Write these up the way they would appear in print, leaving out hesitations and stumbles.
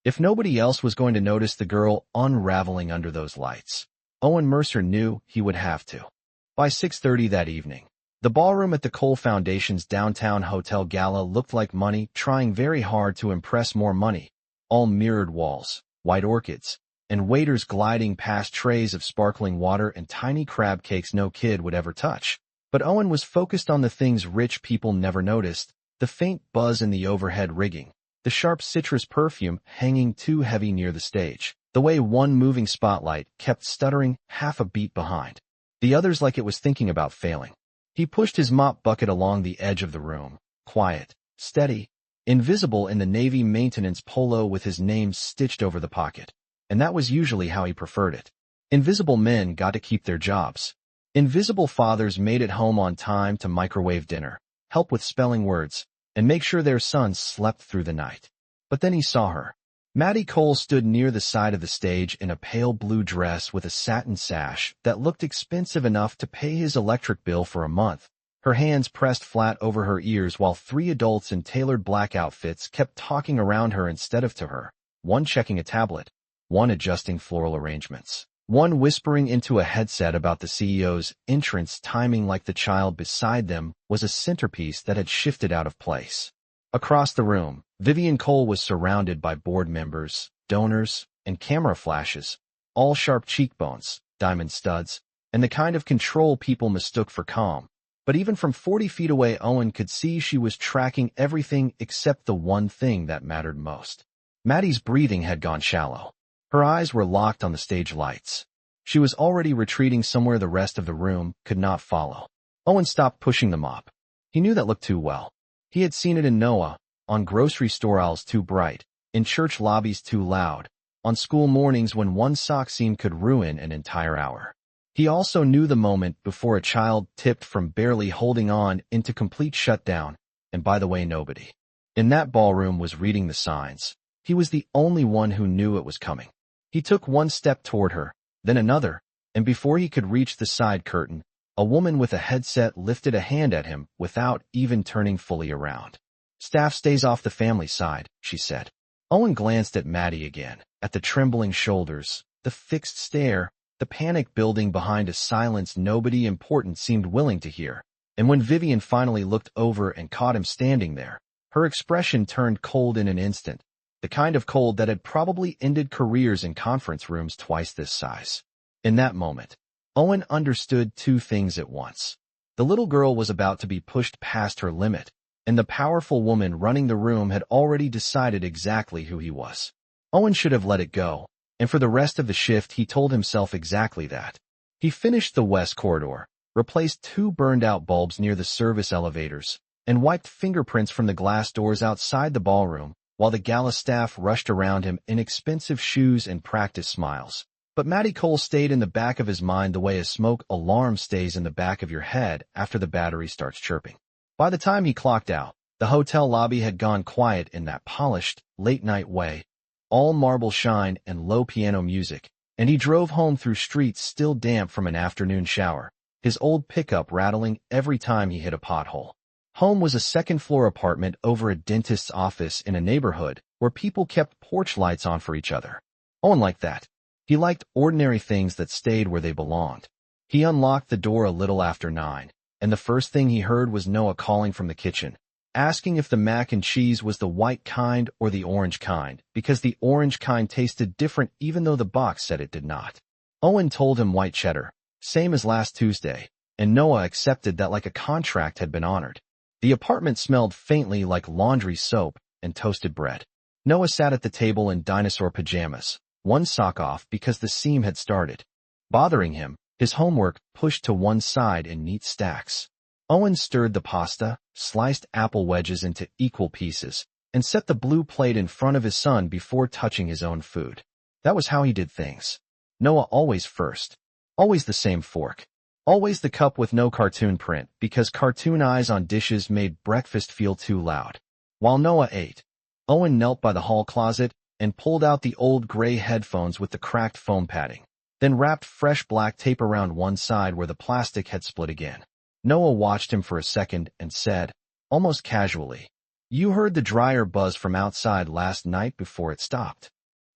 If nobody else was going to notice the girl unraveling under those lights, Owen Mercer knew he would have to. By 6:30 that evening, the ballroom at the Cole Foundation's downtown hotel gala looked like money trying very hard to impress more money. All mirrored walls, white orchids, and waiters gliding past trays of sparkling water and tiny crab cakes no kid would ever touch. But Owen was focused on the things rich people never noticed: the faint buzz in the overhead rigging, the sharp citrus perfume hanging too heavy near the stage, the way one moving spotlight kept stuttering half a beat behind the others like it was thinking about failing. He pushed his mop bucket along the edge of the room, quiet, steady, invisible in the Navy maintenance polo with his name stitched over the pocket. And that was usually how he preferred it. Invisible men got to keep their jobs. Invisible fathers made it home on time to microwave dinner, help with spelling words, and make sure their sons slept through the night. But then he saw her. Maddie Cole stood near the side of the stage in a pale blue dress with a satin sash that looked expensive enough to pay his electric bill for a month, her hands pressed flat over her ears while three adults in tailored black outfits kept talking around her instead of to her, one checking a tablet, one adjusting floral arrangements, one whispering into a headset about the CEO's entrance timing like the child beside them was a centerpiece that had shifted out of place. Across the room, Vivian Cole was surrounded by board members, donors, and camera flashes, all sharp cheekbones, diamond studs, and the kind of control people mistook for calm. But even from 40 feet away, Owen could see she was tracking everything except the one thing that mattered most. Maddie's breathing had gone shallow. Her eyes were locked on the stage lights. She was already retreating somewhere the rest of the room could not follow. Owen stopped pushing the mop. He knew that looked too well. He had seen it in Noah, on grocery store aisles too bright, in church lobbies too loud, on school mornings when one sock seam could ruin an entire hour. He also knew the moment before a child tipped from barely holding on into complete shutdown, and by the way, nobody in that ballroom was reading the signs. He was the only one who knew it was coming. He took one step toward her, then another, and before he could reach the side curtain, a woman with a headset lifted a hand at him without even turning fully around. "Staff stays off the family side," she said. Owen glanced at Maddie again, at the trembling shoulders, the fixed stare, the panic building behind a silence nobody important seemed willing to hear. And when Vivian finally looked over and caught him standing there, her expression turned cold in an instant, the kind of cold that had probably ended careers in conference rooms twice this size. In that moment, Owen understood two things at once. The little girl was about to be pushed past her limit, and the powerful woman running the room had already decided exactly who he was. Owen should have let it go, and for the rest of the shift he told himself exactly that. He finished the west corridor, replaced two burned-out bulbs near the service elevators, and wiped fingerprints from the glass doors outside the ballroom, while the gala staff rushed around him in expensive shoes and practice smiles. But Maddie Cole stayed in the back of his mind the way a smoke alarm stays in the back of your head after the battery starts chirping. By the time he clocked out, the hotel lobby had gone quiet in that polished, late-night way, all marble shine and low piano music, and he drove home through streets still damp from an afternoon shower, his old pickup rattling every time he hit a pothole. Home was a second-floor apartment over a dentist's office in a neighborhood where people kept porch lights on for each other. Owen liked that. He liked ordinary things that stayed where they belonged. He unlocked the door a little after 9, and the first thing he heard was Noah calling from the kitchen, asking if the mac and cheese was the white kind or the orange kind, because the orange kind tasted different even though the box said it did not. Owen told him white cheddar, same as last Tuesday, and Noah accepted that like a contract had been honored. The apartment smelled faintly like laundry soap and toasted bread. Noah sat at the table in dinosaur pajamas, one sock off because the seam had started bothering him, his homework pushed to one side in neat stacks. Owen stirred the pasta, sliced apple wedges into equal pieces, and set the blue plate in front of his son before touching his own food. That was how he did things. Noah always first. Always the same fork. Always the cup with no cartoon print, because cartoon eyes on dishes made breakfast feel too loud. While Noah ate, Owen knelt by the hall closet and pulled out the old gray headphones with the cracked foam padding, then wrapped fresh black tape around one side where the plastic had split again. Noah watched him for a second and said, almost casually, "You heard the dryer buzz from outside last night before it stopped."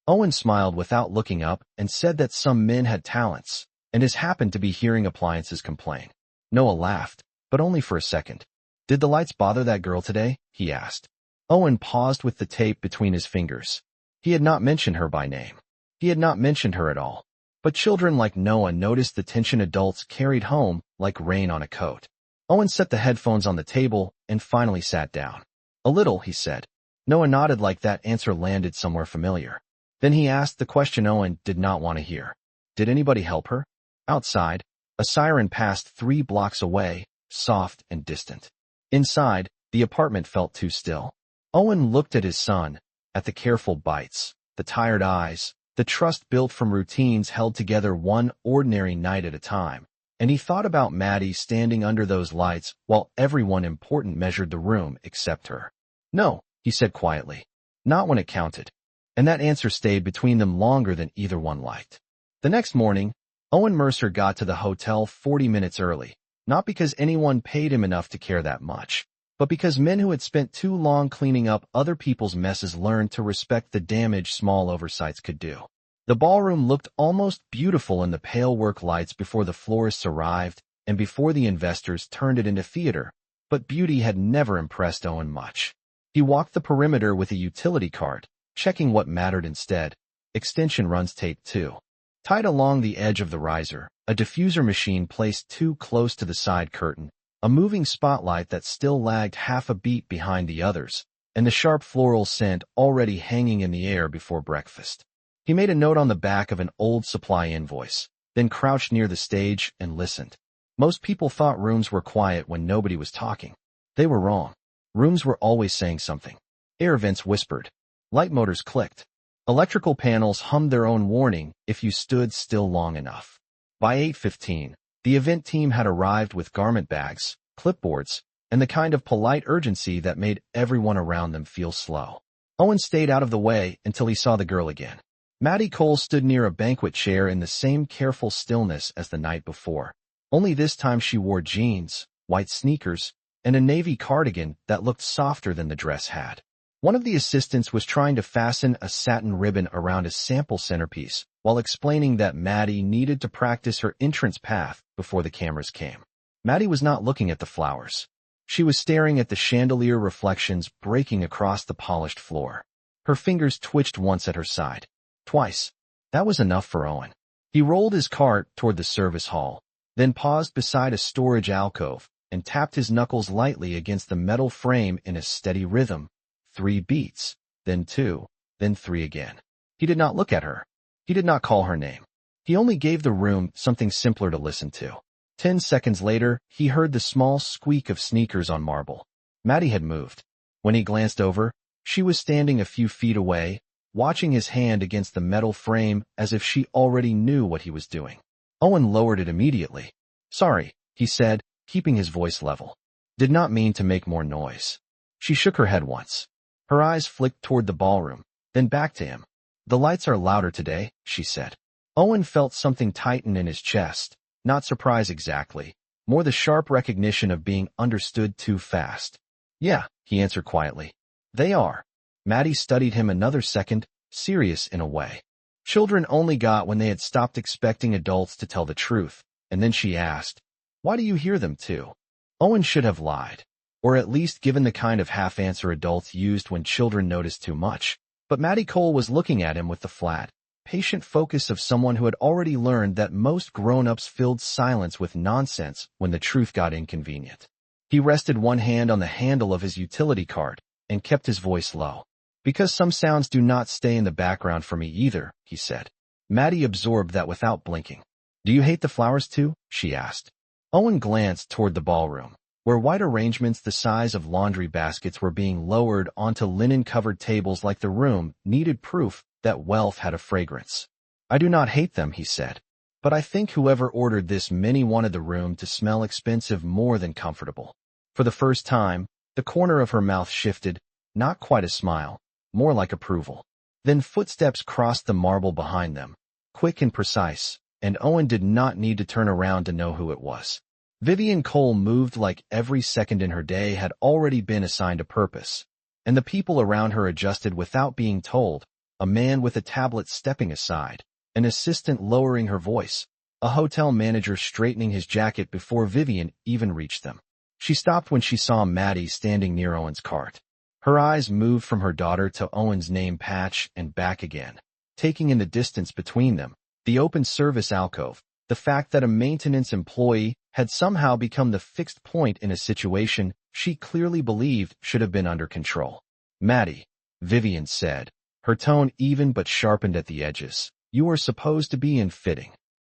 Owen smiled without looking up and said that some men had talents, and his happened to be hearing appliances complain. Noah laughed, but only for a second. Did the lights bother that girl today? He asked. Owen paused with the tape between his fingers. He had not mentioned her by name. He had not mentioned her at all. But children like Noah noticed the tension adults carried home like rain on a coat. Owen set the headphones on the table and finally sat down. A little, he said. Noah nodded like that answer landed somewhere familiar. Then he asked the question Owen did not want to hear. Did anybody help her? Outside, a siren passed 3 blocks away, soft and distant. Inside, the apartment felt too still. Owen looked at his son, at the careful bites, the tired eyes, the trust built from routines held together one ordinary night at a time, and he thought about Maddie standing under those lights while everyone important measured the room except her. No, he said quietly. Not when it counted. And that answer stayed between them longer than either one liked. The next morning, Owen Mercer got to the hotel 40 minutes early, not because anyone paid him enough to care that much, but because men who had spent too long cleaning up other people's messes learned to respect the damage small oversights could do. The ballroom looked almost beautiful in the pale work lights before the florists arrived and before the investors turned it into theater, but beauty had never impressed Owen much. He walked the perimeter with a utility cart, checking what mattered instead. Extension runs taped too. Tied along the edge of the riser, a diffuser machine placed too close to the side curtain, a moving spotlight that still lagged half a beat behind the others, and the sharp floral scent already hanging in the air before breakfast. He made a note on the back of an old supply invoice, then crouched near the stage and listened. Most people thought rooms were quiet when nobody was talking. They were wrong. Rooms were always saying something. Air vents whispered. Light motors clicked. Electrical panels hummed their own warning if you stood still long enough. By 8:15, the event team had arrived with garment bags, clipboards, and the kind of polite urgency that made everyone around them feel slow. Owen stayed out of the way until he saw the girl again. Maddie Cole stood near a banquet chair in the same careful stillness as the night before. Only this time she wore jeans, white sneakers, and a navy cardigan that looked softer than the dress had. One of the assistants was trying to fasten a satin ribbon around a sample centerpiece while explaining that Maddie needed to practice her entrance path before the cameras came. Maddie was not looking at the flowers. She was staring at the chandelier reflections breaking across the polished floor. Her fingers twitched once at her side. Twice. That was enough for Owen. He rolled his cart toward the service hall, then paused beside a storage alcove and tapped his knuckles lightly against the metal frame in a steady rhythm. 3 beats, then 2, then 3 again. He did not look at her. He did not call her name. He only gave the room something simpler to listen to. 10 seconds later, he heard the small squeak of sneakers on marble. Maddie had moved. When he glanced over, she was standing a few feet away, watching his hand against the metal frame as if she already knew what he was doing. Owen lowered it immediately. Sorry, he said, keeping his voice level. Did not mean to make more noise. She shook her head once. Her eyes flicked toward the ballroom, then back to him. The lights are louder today, she said. Owen felt something tighten in his chest, not surprise exactly, more the sharp recognition of being understood too fast. Yeah, he answered quietly. They are. Maddie studied him another second, serious in a way. Children only got when they had stopped expecting adults to tell the truth, and then she asked, why do you hear them too? Owen should have lied, or at least given the kind of half-answer adults used when children notice too much. But Maddie Cole was looking at him with the flat, patient focus of someone who had already learned that most grown-ups filled silence with nonsense when the truth got inconvenient. He rested one hand on the handle of his utility cart and kept his voice low. Because some sounds do not stay in the background for me either, he said. Maddie absorbed that without blinking. Do you hate the flowers too? She asked. Owen glanced toward the ballroom, where white arrangements the size of laundry baskets were being lowered onto linen-covered tables like the room needed proof that wealth had a fragrance. I do not hate them, he said, but I think whoever ordered this many wanted the room to smell expensive more than comfortable. For the first time, the corner of her mouth shifted, not quite a smile, more like approval. Then footsteps crossed the marble behind them, quick and precise, and Owen did not need to turn around to know who it was. Vivian Cole moved like every second in her day had already been assigned a purpose, and the people around her adjusted without being told, a man with a tablet stepping aside, an assistant lowering her voice, a hotel manager straightening his jacket before Vivian even reached them. She stopped when she saw Maddie standing near Owen's cart. Her eyes moved from her daughter to Owen's name patch and back again, taking in the distance between them, the open service alcove, the fact that a maintenance employee had somehow become the fixed point in a situation she clearly believed should have been under control. "Maddie," Vivian said, her tone even but sharpened at the edges, "you are supposed to be in fitting."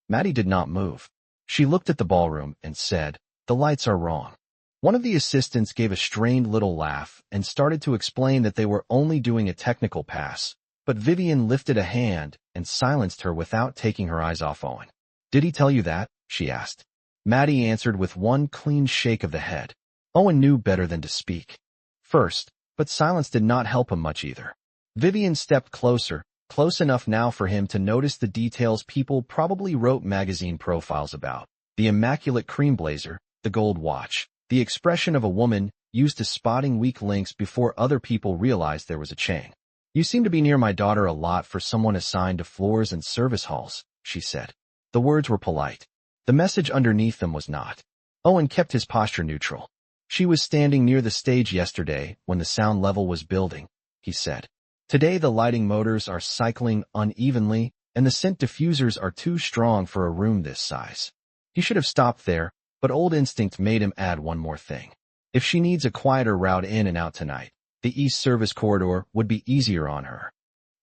Maddie did not move. She looked at the ballroom and said, "The lights are wrong." One of the assistants gave a strained little laugh and started to explain that they were only doing a technical pass, but Vivian lifted a hand and silenced her without taking her eyes off Owen. "Did he tell you that?" she asked. Maddie answered with one clean shake of the head. Owen knew better than to speak. First, but silence did not help him much either. Vivian stepped closer, close enough now for him to notice the details people probably wrote magazine profiles about: the immaculate cream blazer, the gold watch, the expression of a woman used to spotting weak links before other people realized there was a chain. "You seem to be near my daughter a lot for someone assigned to floors and service halls," she said. The words were polite. The message underneath them was not. Owen kept his posture neutral. "She was standing near the stage yesterday when the sound level was building," he said. "Today the lighting motors are cycling unevenly, and the scent diffusers are too strong for a room this size." He should have stopped there, but old instinct made him add one more thing. "If she needs a quieter route in and out tonight, the east service corridor would be easier on her."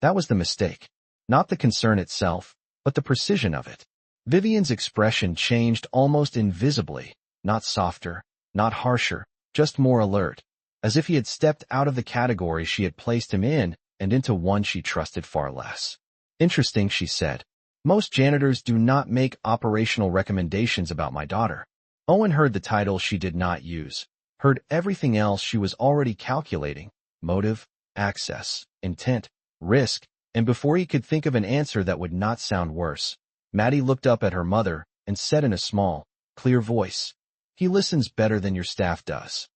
That was the mistake. Not the concern itself, but the precision of it. Vivian's expression changed almost invisibly, not softer, not harsher, just more alert, as if he had stepped out of the category she had placed him in and into one she trusted far less. "Interesting," she said. "Most janitors do not make operational recommendations about my daughter." Owen heard the title she did not use, heard everything else she was already calculating: motive, access, intent, risk, and before he could think of an answer that would not sound worse, Maddie looked up at her mother and said in a small, clear voice, "He listens better than your staff does."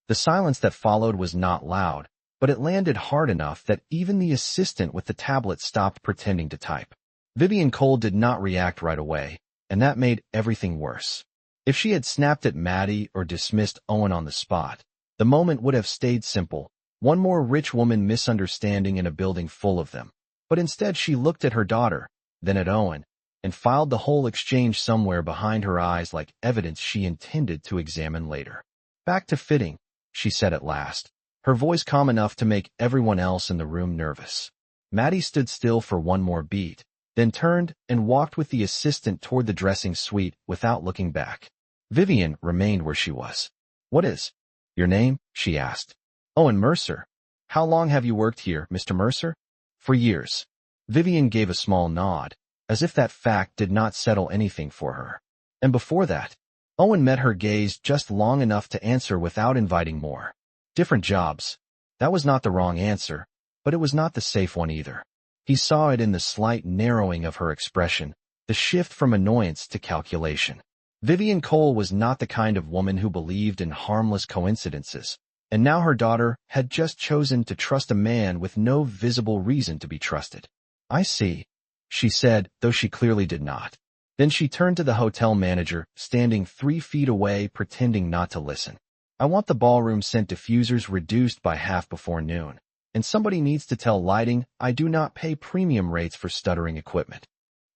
The silence that followed was not loud, but it landed hard enough that even the assistant with the tablet stopped pretending to type. Vivian Cole did not react right away, and that made everything worse. If she had snapped at Maddie or dismissed Owen on the spot, the moment would have stayed simple: one more rich woman misunderstanding in a building full of them. But instead she looked at her daughter, then at Owen, and filed the whole exchange somewhere behind her eyes like evidence she intended to examine later. "Back to fitting," she said at last, her voice calm enough to make everyone else in the room nervous. Maddie stood still for one more beat, then turned and walked with the assistant toward the dressing suite without looking back. Vivian remained where she was. "What is your name?" she asked. "Owen Mercer." "How long have you worked here, Mr. Mercer?" "For years." Vivian gave a small nod, as if that fact did not settle anything for her. "And before that?" Owen met her gaze just long enough to answer without inviting more. "Different jobs." That was not the wrong answer, but it was not the safe one either. He saw it in the slight narrowing of her expression, the shift from annoyance to calculation. Vivian Cole was not the kind of woman who believed in harmless coincidences, and now her daughter had just chosen to trust a man with no visible reason to be trusted. "I see," she said, though she clearly did not. Then she turned to the hotel manager, standing 3 feet away, pretending not to listen. "I want the ballroom scent diffusers reduced by half before noon, and somebody needs to tell lighting I do not pay premium rates for stuttering equipment."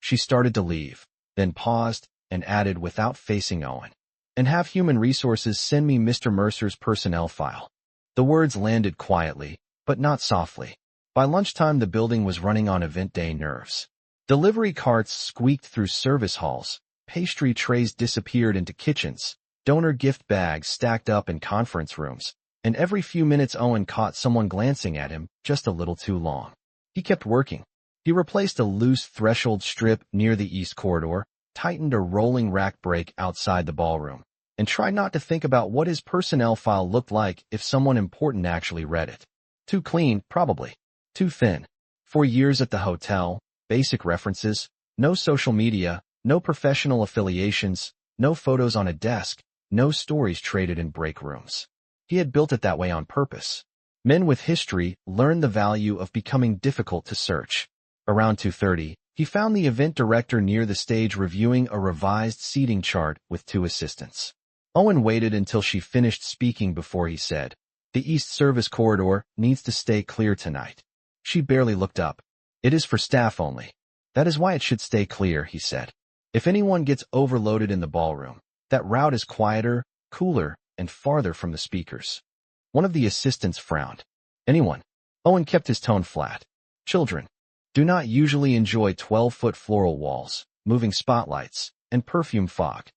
She started to leave, then paused, and added without facing Owen, "And have human resources send me Mr. Mercer's personnel file." The words landed quietly, but not softly. By lunchtime the building was running on event day nerves. Delivery carts squeaked through service halls, pastry trays disappeared into kitchens, donor gift bags stacked up in conference rooms, and every few minutes Owen caught someone glancing at him just a little too long. He kept working. He replaced a loose threshold strip near the east corridor, tightened a rolling rack brake outside the ballroom, and tried not to think about what his personnel file looked like if someone important actually read it. Too clean, probably. Too thin. 4 years at the hotel, basic references, no social media, no professional affiliations, no photos on a desk, no stories traded in break rooms. He had built it that way on purpose. Men with history learn the value of becoming difficult to search. Around 2:30, he found the event director near the stage reviewing a revised seating chart with two assistants. Owen waited until she finished speaking before he said, "The East Service corridor needs to stay clear tonight." She barely looked up. "It is for staff only." "That is why it should stay clear," he said. "If anyone gets overloaded in the ballroom, that route is quieter, cooler, and farther from the speakers." One of the assistants frowned. "Anyone?" Owen kept his tone flat. "Children do not usually enjoy 12-foot floral walls, moving spotlights, and perfume fog."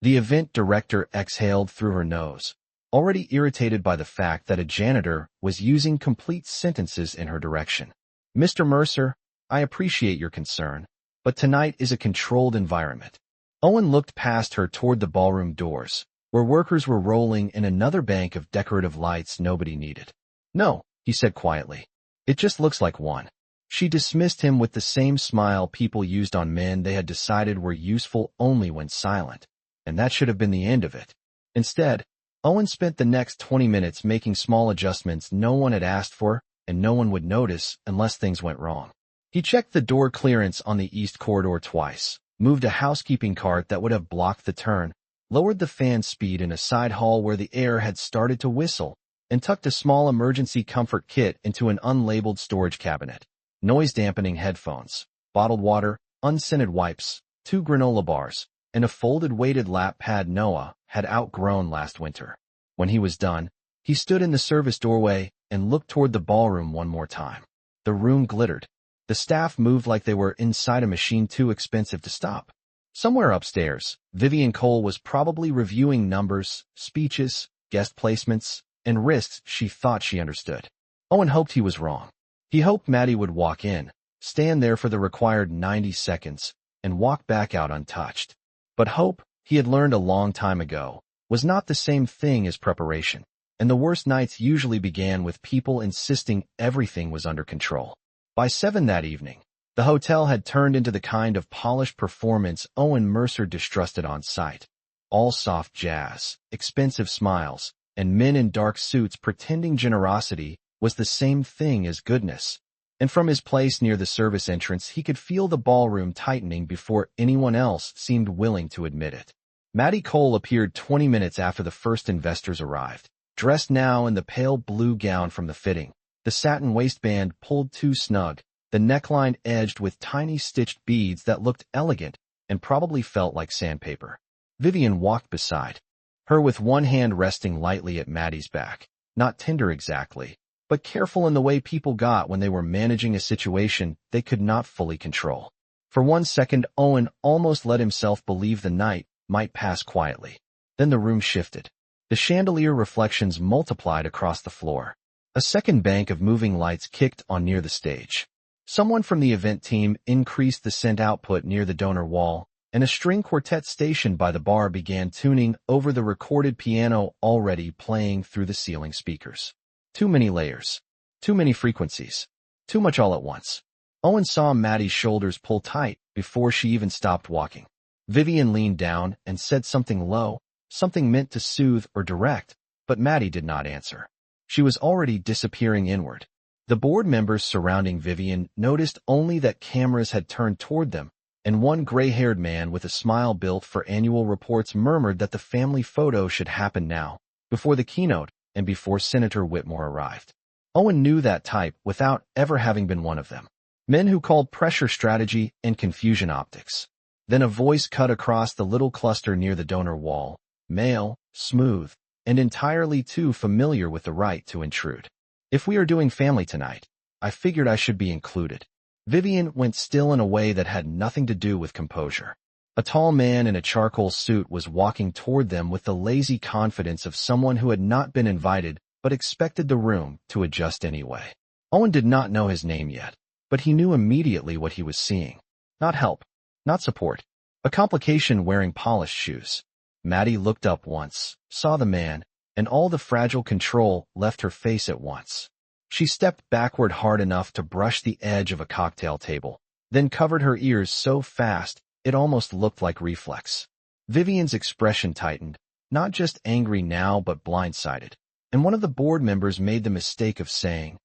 The event director exhaled through her nose, already irritated by the fact that a janitor was using complete sentences in her direction. "Mr. Mercer, I appreciate your concern, but tonight is a controlled environment." Owen looked past her toward the ballroom doors, where workers were rolling in another bank of decorative lights nobody needed. "No," he said quietly. "It just looks like one." She dismissed him with the same smile people used on men they had decided were useful only when silent, and that should have been the end of it. Instead, Owen spent the next 20 minutes making small adjustments no one had asked for and no one would notice unless things went wrong. He checked the door clearance on the east corridor twice, moved a housekeeping cart that would have blocked the turn, lowered the fan speed in a side hall where the air had started to whistle, and tucked a small emergency comfort kit into an unlabeled storage cabinet. Noise-dampening headphones, bottled water, unscented wipes, 2 granola bars, and a folded weighted lap pad Noah had outgrown last winter. When he was done, he stood in the service doorway and looked toward the ballroom one more time. The room glittered. The staff moved like they were inside a machine too expensive to stop. Somewhere upstairs, Vivian Cole was probably reviewing numbers, speeches, guest placements, and risks she thought she understood. Owen hoped he was wrong. He hoped Maddie would walk in, stand there for the required 90 seconds, and walk back out untouched. But hope, he had learned a long time ago, was not the same thing as preparation, and the worst nights usually began with people insisting everything was under control. By 7 that evening, the hotel had turned into the kind of polished performance Owen Mercer distrusted on sight. All soft jazz, expensive smiles, and men in dark suits pretending generosity was the same thing as goodness. And from his place near the service entrance, he could feel the ballroom tightening before anyone else seemed willing to admit it. Maddie Cole appeared 20 minutes after the first investors arrived, dressed now in the pale blue gown from the fitting, the satin waistband pulled too snug, the neckline edged with tiny stitched beads that looked elegant and probably felt like sandpaper. Vivian walked beside her with one hand resting lightly at Maddie's back, not tender exactly, but careful in the way people got when they were managing a situation they could not fully control. For 1 second, Owen almost let himself believe the night might pass quietly. Then the room shifted. The chandelier reflections multiplied across the floor. A second bank of moving lights kicked on near the stage. Someone from the event team increased the scent output near the donor wall, and a string quartet stationed by the bar began tuning over the recorded piano already playing through the ceiling speakers. Too many layers. Too many frequencies. Too much all at once. Owen saw Maddie's shoulders pull tight before she even stopped walking. Vivian leaned down and said something low, something meant to soothe or direct, but Maddie did not answer. She was already disappearing inward. The board members surrounding Vivian noticed only that cameras had turned toward them, and one gray-haired man with a smile built for annual reports murmured that the family photo should happen now, before the keynote and before Senator Whitmore arrived. Owen knew that type without ever having been one of them. Men who called pressure strategy and confusion optics. Then a voice cut across the little cluster near the donor wall, male, smooth, and entirely too familiar with the right to intrude. "If we are doing family tonight, I figured I should be included." Vivian went still in a way that had nothing to do with composure. A tall man in a charcoal suit was walking toward them with the lazy confidence of someone who had not been invited but expected the room to adjust anyway. Owen did not know his name yet, but he knew immediately what he was seeing. Not help, not support, a complication wearing polished shoes. Maddie looked up once, saw the man, and all the fragile control left her face at once. She stepped backward hard enough to brush the edge of a cocktail table, then covered her ears so fast it almost looked like reflex. Vivian's expression tightened, not just angry now but blindsided. and one of the board members made the mistake of saying,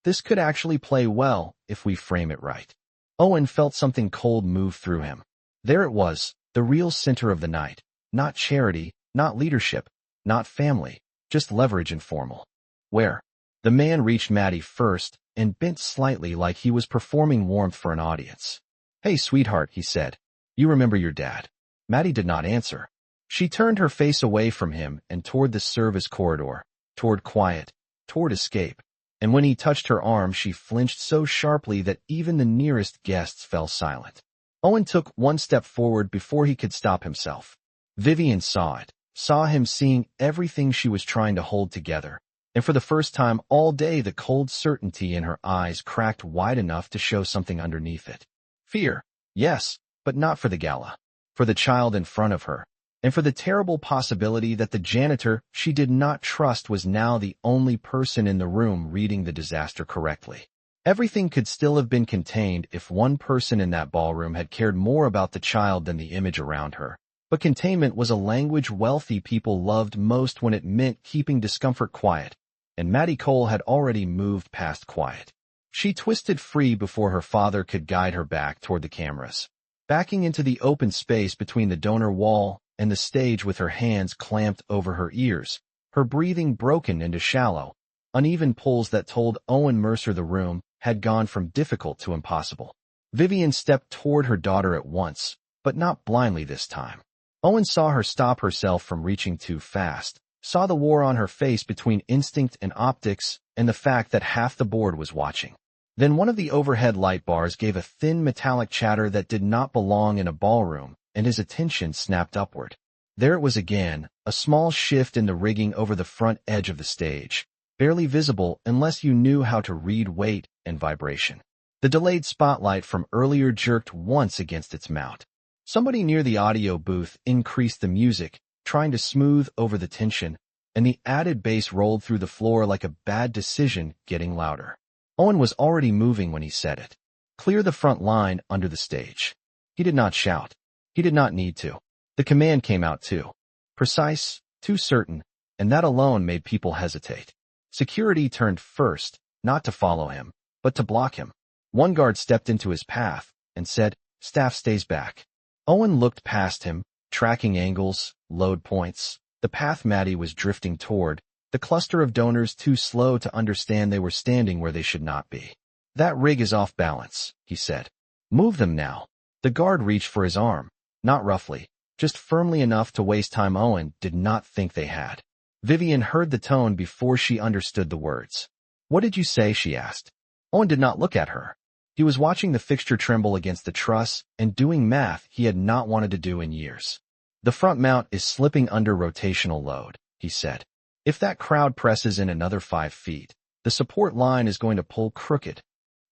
"This could actually play well if we frame it right." Owen felt something cold move through him. There it was, the real center of the night. Not charity, not leadership, not family, just leverage and formal. Where? The man reached Maddie first and bent slightly like he was performing warmth for an audience. "Hey, sweetheart," he said. "You remember your dad?" Maddie did not answer. She turned her face away from him and toward the service corridor, toward quiet, toward escape. And when he touched her arm, she flinched so sharply that even the nearest guests fell silent. Owen took one step forward before he could stop himself. Vivian saw it, saw him seeing everything she was trying to hold together. And for the first time all day, the cold certainty in her eyes cracked wide enough to show something underneath it. Fear, yes, but not for the gala. For the child in front of her. And for the terrible possibility that the janitor she did not trust was now the only person in the room reading the disaster correctly. Everything could still have been contained if one person in that ballroom had cared more about the child than the image around her. But containment was a language wealthy people loved most when it meant keeping discomfort quiet. And Maddie Cole had already moved past quiet. She twisted free before her father could guide her back toward the cameras. Backing into the open space between the donor wall and the stage with her hands clamped over her ears, her breathing broken into shallow, uneven pulls that told Owen Mercer the room had gone from difficult to impossible. Vivian stepped toward her daughter at once, but not blindly this time. Owen saw her stop herself from reaching too fast, saw the war on her face between instinct and optics and the fact that half the board was watching. Then one of the overhead light bars gave a thin metallic chatter that did not belong in a ballroom, and his attention snapped upward. There it was again, a small shift in the rigging over the front edge of the stage, barely visible unless you knew how to read weight and vibration. The delayed spotlight from earlier jerked once against its mount. Somebody near the audio booth increased the music, trying to smooth over the tension, and the added bass rolled through the floor like a bad decision getting louder. Owen was already moving when he said it. "Clear the front line under the stage." He did not shout. He did not need to. The command came out too. Precise, too certain, and that alone made people hesitate. Security turned first, not to follow him, but to block him. One guard stepped into his path and said, "Staff stays back." Owen looked past him, tracking angles, load points, the path Maddie was drifting toward, the cluster of donors too slow to understand they were standing where they should not be. "That rig is off balance," he said. "Move them now." The guard reached for his arm, not roughly, just firmly enough to waste time Owen did not think they had. Vivian heard the tone before she understood the words. "What did you say?" she asked. Owen did not look at her. He was watching the fixture tremble against the truss and doing math he had not wanted to do in years. "The front mount is slipping under rotational load," he said. "If that crowd presses in another 5 feet, the support line is going to pull crooked."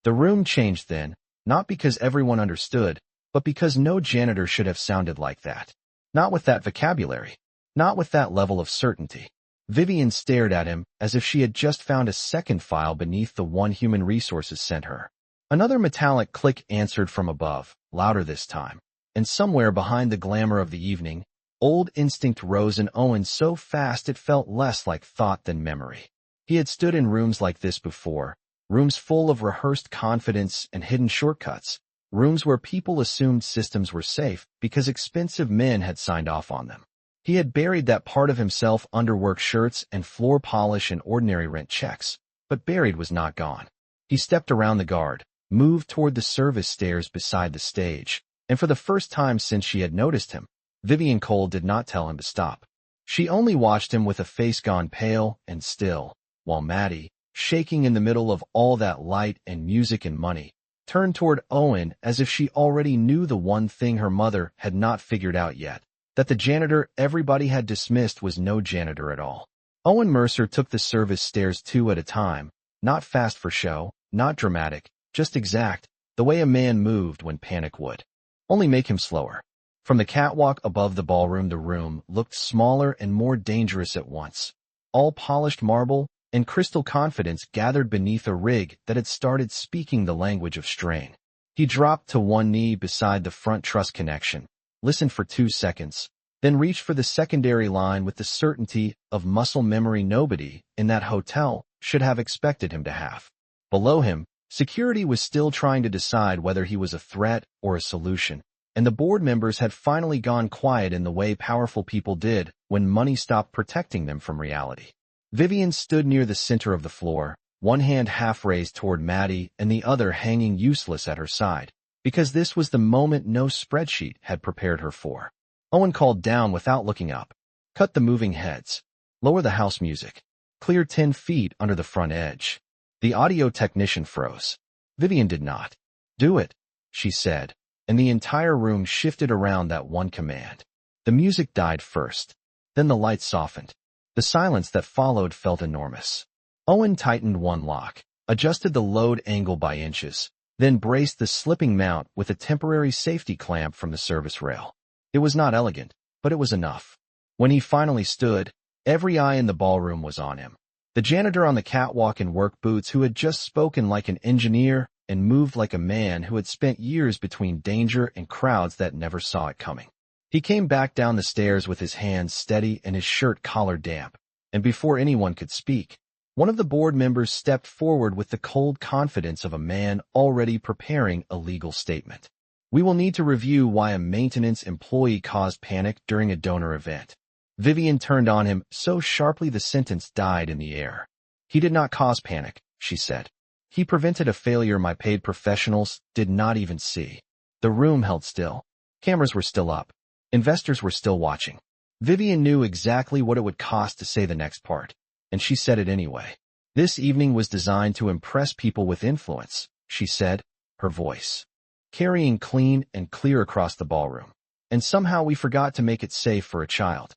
The room changed then, not because everyone understood, but because no janitor should have sounded like that. Not with that vocabulary. Not with that level of certainty. Vivian stared at him as if she had just found a second file beneath the one Human Resources sent her. Another metallic click answered from above, louder this time. And somewhere behind the glamour of the evening, old instinct rose in Owen so fast it felt less like thought than memory. He had stood in rooms like this before, rooms full of rehearsed confidence and hidden shortcuts, rooms where people assumed systems were safe because expensive men had signed off on them. He had buried that part of himself under work shirts and floor polish and ordinary rent checks, but buried was not gone. He stepped around the guard, moved toward the service stairs beside the stage, and for the first time since she had noticed him, Vivian Cole did not tell him to stop. She only watched him with a face gone pale and still, while Maddie, shaking in the middle of all that light and music and money, turned toward Owen as if she already knew the one thing her mother had not figured out yet, that the janitor everybody had dismissed was no janitor at all. Owen Mercer took the service stairs 2 at a time, not fast for show, not dramatic, just exact, the way a man moved when panic would. Only make him slower. From the catwalk above the ballroom, the room looked smaller and more dangerous at once. All polished marble and crystal confidence gathered beneath a rig that had started speaking the language of strain. He dropped to one knee beside the front truss connection, listened for 2 seconds, then reached for the secondary line with the certainty of muscle memory nobody in that hotel should have expected him to have. Below him, security was still trying to decide whether he was a threat or a solution, and the board members had finally gone quiet in the way powerful people did when money stopped protecting them from reality. Vivian stood near the center of the floor, one hand half raised toward Maddie and the other hanging useless at her side, because this was the moment no spreadsheet had prepared her for. Owen called down without looking up. Cut the moving heads. Lower the house music. Clear 10 feet under the front edge. The audio technician froze. Vivian did not. Do it, she said, and the entire room shifted around that one command. The music died first. Then the lights softened. The silence that followed felt enormous. Owen tightened one lock, adjusted the load angle by inches, then braced the slipping mount with a temporary safety clamp from the service rail. It was not elegant, but it was enough. When he finally stood, every eye in the ballroom was on him. The janitor on the catwalk in work boots who had just spoken like an engineer and moved like a man who had spent years between danger and crowds that never saw it coming. He came back down the stairs with his hands steady and his shirt collar damp, and before anyone could speak, one of the board members stepped forward with the cold confidence of a man already preparing a legal statement. We will need to review why a maintenance employee caused panic during a donor event. Vivian turned on him so sharply the sentence died in the air. He did not cause panic, she said. He prevented a failure my paid professionals did not even see. The room held still. Cameras were still up. Investors were still watching. Vivian knew exactly what it would cost to say the next part, and she said it anyway. This evening was designed to impress people with influence, she said, her voice carrying clean and clear across the ballroom. And somehow we forgot to make it safe for a child.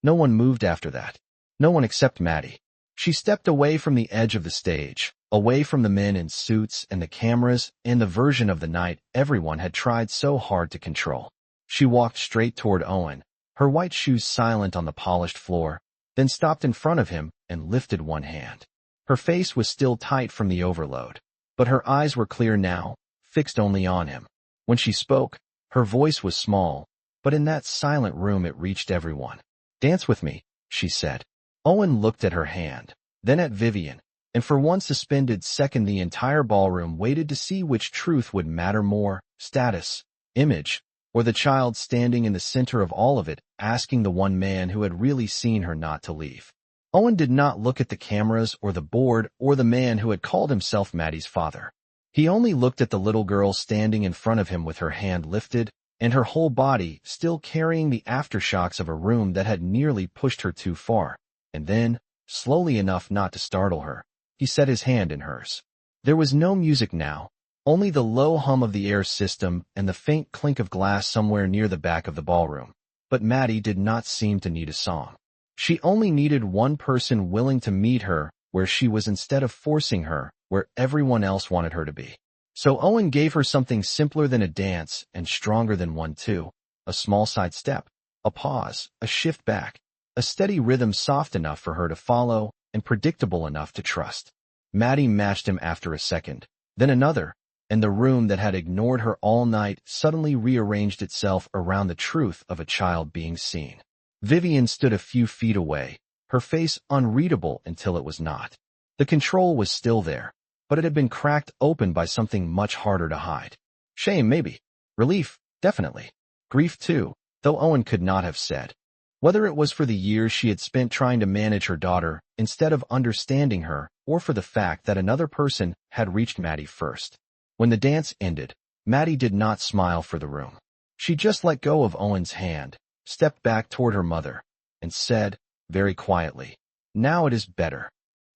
No one moved after that. No one except Maddie. She stepped away from the edge of the stage, away from the men in suits and the cameras and the version of the night everyone had tried so hard to control. She walked straight toward Owen, her white shoes silent on the polished floor, then stopped in front of him and lifted one hand. Her face was still tight from the overload, but her eyes were clear now, fixed only on him. When she spoke, her voice was small, but in that silent room it reached everyone. Dance with me, she said. Owen looked at her hand, then at Vivian, and for one suspended second the entire ballroom waited to see which truth would matter more, status, image, or the child standing in the center of all of it, asking the one man who had really seen her not to leave. Owen did not look at the cameras or the board or the man who had called himself Maddie's father. He only looked at the little girl standing in front of him with her hand lifted, and her whole body still carrying the aftershocks of a room that had nearly pushed her too far. And then, slowly enough not to startle her, he set his hand in hers. There was no music now, only the low hum of the air system and the faint clink of glass somewhere near the back of the ballroom. But Maddie did not seem to need a song. She only needed one person willing to meet her where she was instead of forcing her where everyone else wanted her to be. So Owen gave her something simpler than a dance and stronger than one too. A small side step, a pause, a shift back, a steady rhythm soft enough for her to follow and predictable enough to trust. Maddie matched him after a second, then another, and the room that had ignored her all night suddenly rearranged itself around the truth of a child being seen. Vivian stood a few feet away, her face unreadable until it was not. The control was still there, but it had been cracked open by something much harder to hide. Shame, maybe. Relief, definitely. Grief, too, though Owen could not have said. Whether it was for the years she had spent trying to manage her daughter instead of understanding her, or for the fact that another person had reached Maddie first. When the dance ended, Maddie did not smile for the room. She just let go of Owen's hand, stepped back toward her mother, and said, very quietly, "Now it is better."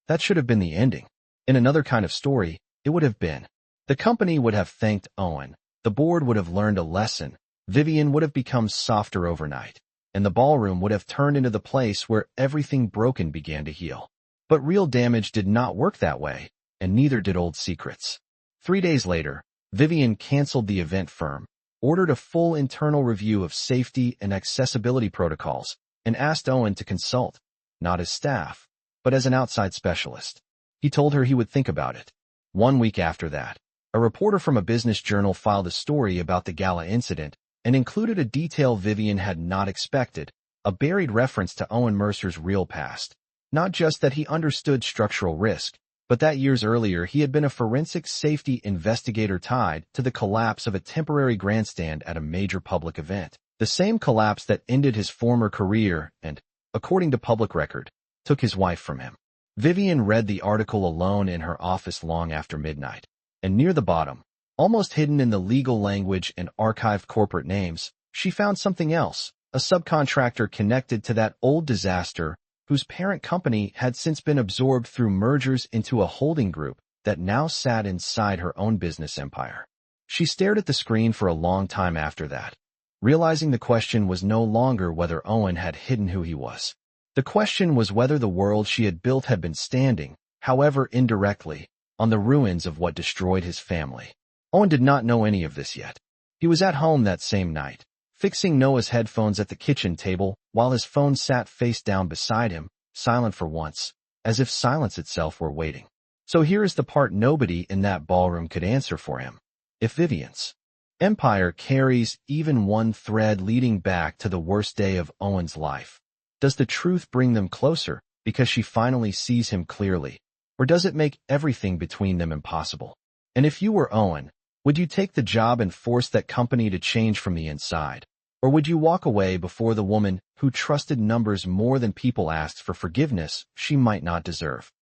That should have been the ending. In another kind of story, it would have been. The company would have thanked Owen, the board would have learned a lesson, Vivian would have become softer overnight, and the ballroom would have turned into the place where everything broken began to heal. But real damage did not work that way, and neither did old secrets. 3 days later, Vivian canceled the event firm, ordered a full internal review of safety and accessibility protocols, and asked Owen to consult, not as staff, but as an outside specialist. He told her he would think about it. 1 week after that, a reporter from a business journal filed a story about the gala incident, and included a detail Vivian had not expected, a buried reference to Owen Mercer's real past. Not just that he understood structural risk, but that years earlier he had been a forensic safety investigator tied to the collapse of a temporary grandstand at a major public event. The same collapse that ended his former career and, according to public record, took his wife from him. Vivian read the article alone in her office long after midnight, and near the bottom, almost hidden in the legal language and archived corporate names, she found something else, a subcontractor connected to that old disaster whose parent company had since been absorbed through mergers into a holding group that now sat inside her own business empire. She stared at the screen for a long time after that, realizing the question was no longer whether Owen had hidden who he was. The question was whether the world she had built had been standing, however indirectly, on the ruins of what destroyed his family. Owen did not know any of this yet. He was at home that same night, fixing Noah's headphones at the kitchen table while his phone sat face down beside him, silent for once, as if silence itself were waiting. So here is the part nobody in that ballroom could answer for him. If Vivian's empire carries even one thread leading back to the worst day of Owen's life, does the truth bring them closer because she finally sees him clearly, or does it make everything between them impossible? And if you were Owen, would you take the job and force that company to change from the inside? Or would you walk away before the woman who trusted numbers more than people asked for forgiveness she might not deserve?